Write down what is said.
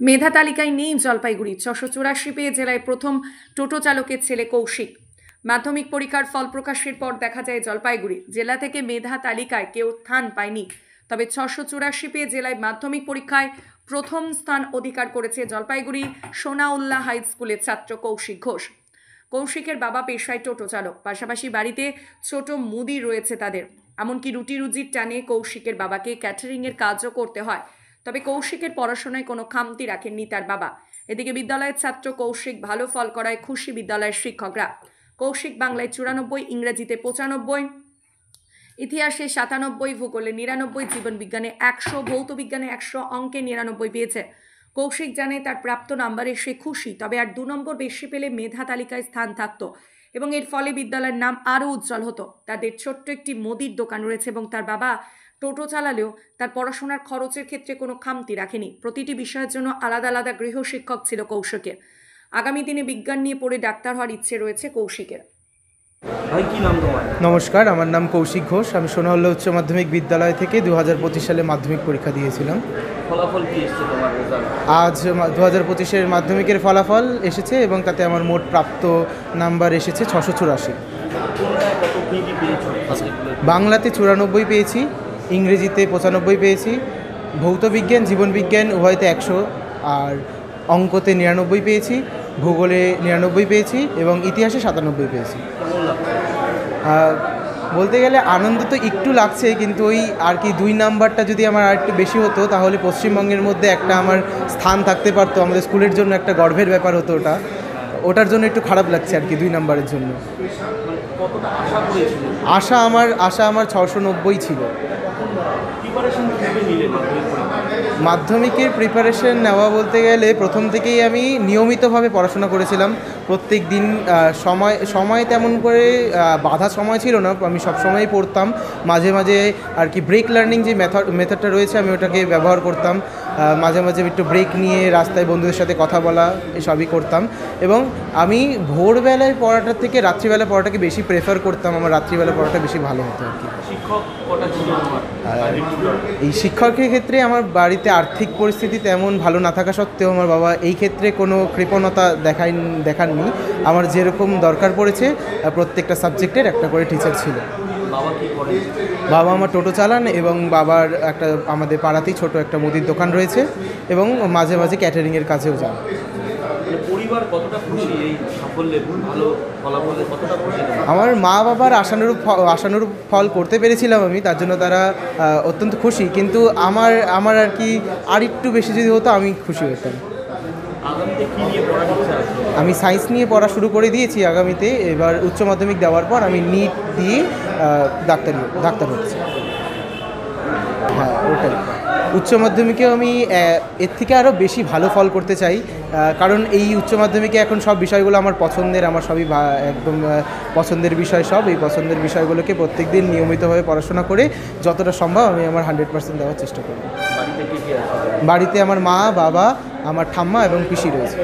মেধা তালিকায় নেই জলপাইগুড়ি। 684 পেয়ে জেলায় প্রথম টোটো চালকের ছেলে কৌশিক। মাধ্যমিক পরীক্ষার ফল প্রকাশের পর দেখা যায় জলপাইগুড়ি জেলা থেকে মেধা তালিকায় কেউ স্থান পায়নি। তবে 684 পেয়ে জেলায় মাধ্যমিক পরীক্ষায় প্রথম স্থান অধিকার করেছে জলপাইগুড়ি সোনাউল্লাহ হাই স্কুলের ছাত্র কৌশিক ঘোষ। কৌশিকের বাবা পেশায় টোটো চালক, পাশাপাশি বাড়িতে ছোট মুদি রয়েছে তাদের। এমনকি রুটি রুজির টানে কৌশিকের বাবাকে ক্যাটারিংয়ের কাজও করতে হয়। তবে কৌশিকের পড়াশোনায় কোনো খামতি রাখেননি তার বাবা। এদিকে বিদ্যালয়ের ছাত্র কৌশিক ভালো ফল করায় খুশি বিদ্যালয়ের শিক্ষকরা। কৌশিক বাংলায় 94, ইংরেজিতে 95, ইতিহাসে 97, ভূগোলে 99, জীবন বিজ্ঞানে 100, ভৌত বিজ্ঞানে 100, অঙ্কে 99 পেয়েছে। কৌশিক জানে তার প্রাপ্ত নাম্বারে সে খুশি, তবে আর 2 নম্বর বেশি পেলে মেধা তালিকায় স্থান থাকতো এবং এর ফলে বিদ্যালয়ের নাম আরও উজ্জ্বল হতো। তাদের ছোট্ট একটি মুদির দোকান রয়েছে এবং তার বাবা টোটো চালালেও তার পড়াশোনার খরচের ক্ষেত্রে কোনো খামতি রাখেনি। প্রতিটি বিষয়ের জন্য আলাদা আলাদা গৃহশিক্ষক ছিল কৌশিকের। আগামী দিনে বিজ্ঞান নিয়ে পড়ে ডাক্তার হওয়ার ইচ্ছে রয়েছে কৌশিকের। ভাই কি নাম তোমার? নমস্কার, আমার নাম কৌশিক ঘোষ। আমি সোনাউল্লাহ উচ্চ মাধ্যমিক বিদ্যালয় থেকে 2025 সালে মাধ্যমিক পরীক্ষা দিয়েছিলাম। ফলাফল কি এসেছে তোমার রেজাল্ট? আজ 2025-এর মাধ্যমিকের ফলাফল এসেছে এবং তাতে আমার মোট প্রাপ্ত নাম্বার এসেছে 684। কোনটায় কত কি পেয়েছো সাবজেক্টগুলো? বাংলাতে 94 পেয়েছি, ইংরেজিতে 95 পেয়েছি, ভৌত বিজ্ঞান জীবন বিজ্ঞান উভয়তে 100, আর অঙ্কতে 99 পেয়েছি, ভূগোলে 99 পেয়েছি এবং ইতিহাসে 97 পেয়েছি। কেমন লাগছে? বলতে গেলে আনন্দ তো একটু লাগছে, কিন্তু ওই আর কি 2 নাম্বারটা যদি আমার আর একটু বেশি হতো তাহলে পশ্চিমবঙ্গের মধ্যে একটা আমার স্থান থাকতে পারতো। আমাদের স্কুলের জন্য একটা গর্বের ব্যাপার হতো ওটার জন্য একটু খারাপ লাগছে আর কি 2 নাম্বারের জন্য। কতটা আশা করেছিল? আশা আমার 690 ছিল। প্রিপারেশন কিভাবে নিলে মাধ্যমিকের প্রিপারেশন নেওয়া বলতে গেলে প্রথম থেকেই আমি নিয়মিতভাবে পড়াশোনা করেছিলাম। প্রত্যেক দিন সময় তেমন করে বাধা সময় ছিল না, আমি সব সময়ই পড়তাম। মাঝে মাঝে আর কি ব্রেক লার্নিং যে মেথডটা রয়েছে আমি ওটাকে ব্যবহার করতাম। মাঝে মাঝে একটু ব্রেক নিয়ে রাস্তায় বন্ধুদের সাথে কথা বলা এসবই করতাম। এবং আমি ভোরবেলায় পড়াটার থেকে রাত্রিবেলায় পড়াটাকে বেশি প্রেফার করতাম। আমার রাত্রিবেলা পড়াটা বেশি ভালো হতো আর কি। শিক্ষক কটা ছিল তোমার? এই শিক্ষকের ক্ষেত্রে আমার বাড়িতে আর্থিক পরিস্থিতি তেমন ভালো না থাকা সত্ত্বেও আমার বাবা এই ক্ষেত্রে কোনো কৃপণতা দেখাননি। আমার যেরকম দরকার পড়েছে প্রত্যেকটা সাবজেক্টের একটা করে টিচার ছিল। বাবা কি করে? বাবা আমার টোটো চালান এবং বাবার একটা আমাদের পাড়াতেই ছোট একটা মুদির দোকান রয়েছে এবং মাঝে মাঝে ক্যাটারিংয়ের কাজেও যান। পরিবার কতটা খুশি এই সাফল্যে, ভালো ফলাফলে কতটা খুশি? আমার মা বাবার আশানুরূপ ফল করতে পেরেছিলাম আমি, তার জন্য তারা অত্যন্ত খুশি। কিন্তু আমার আর কি আর একটু বেশি যদি হতো আমি খুশি হতাম। আগামীতে কি নিয়ে পড়ার ইচ্ছা আছে? আমি সায়েন্স নিয়ে পড়া শুরু করে দিয়েছি। আগামীতে এবার উচ্চ মাধ্যমিক দেওয়ার পর আমি নিট দিয়ে ডাক্তার হচ্ছি। হ্যাঁ, ওটাই। উচ্চ মাধ্যমিকেও আমি এর থেকে আরও বেশি ভালো ফল করতে চাই, কারণ এই উচ্চ মাধ্যমিকে এখন সব বিষয়গুলো আমার পছন্দের, আমার সবই একদম পছন্দের বিষয়। এই পছন্দের বিষয়গুলোকে প্রত্যেক দিন নিয়মিতভাবে পড়াশোনা করে যতটা সম্ভব আমি আমার 100% দেওয়ার চেষ্টা করব। বাড়িতে কি কি আছে? বাড়িতে আমার মা, বাবা, আমার ঠাম্মা এবং পিসি রয়েছে।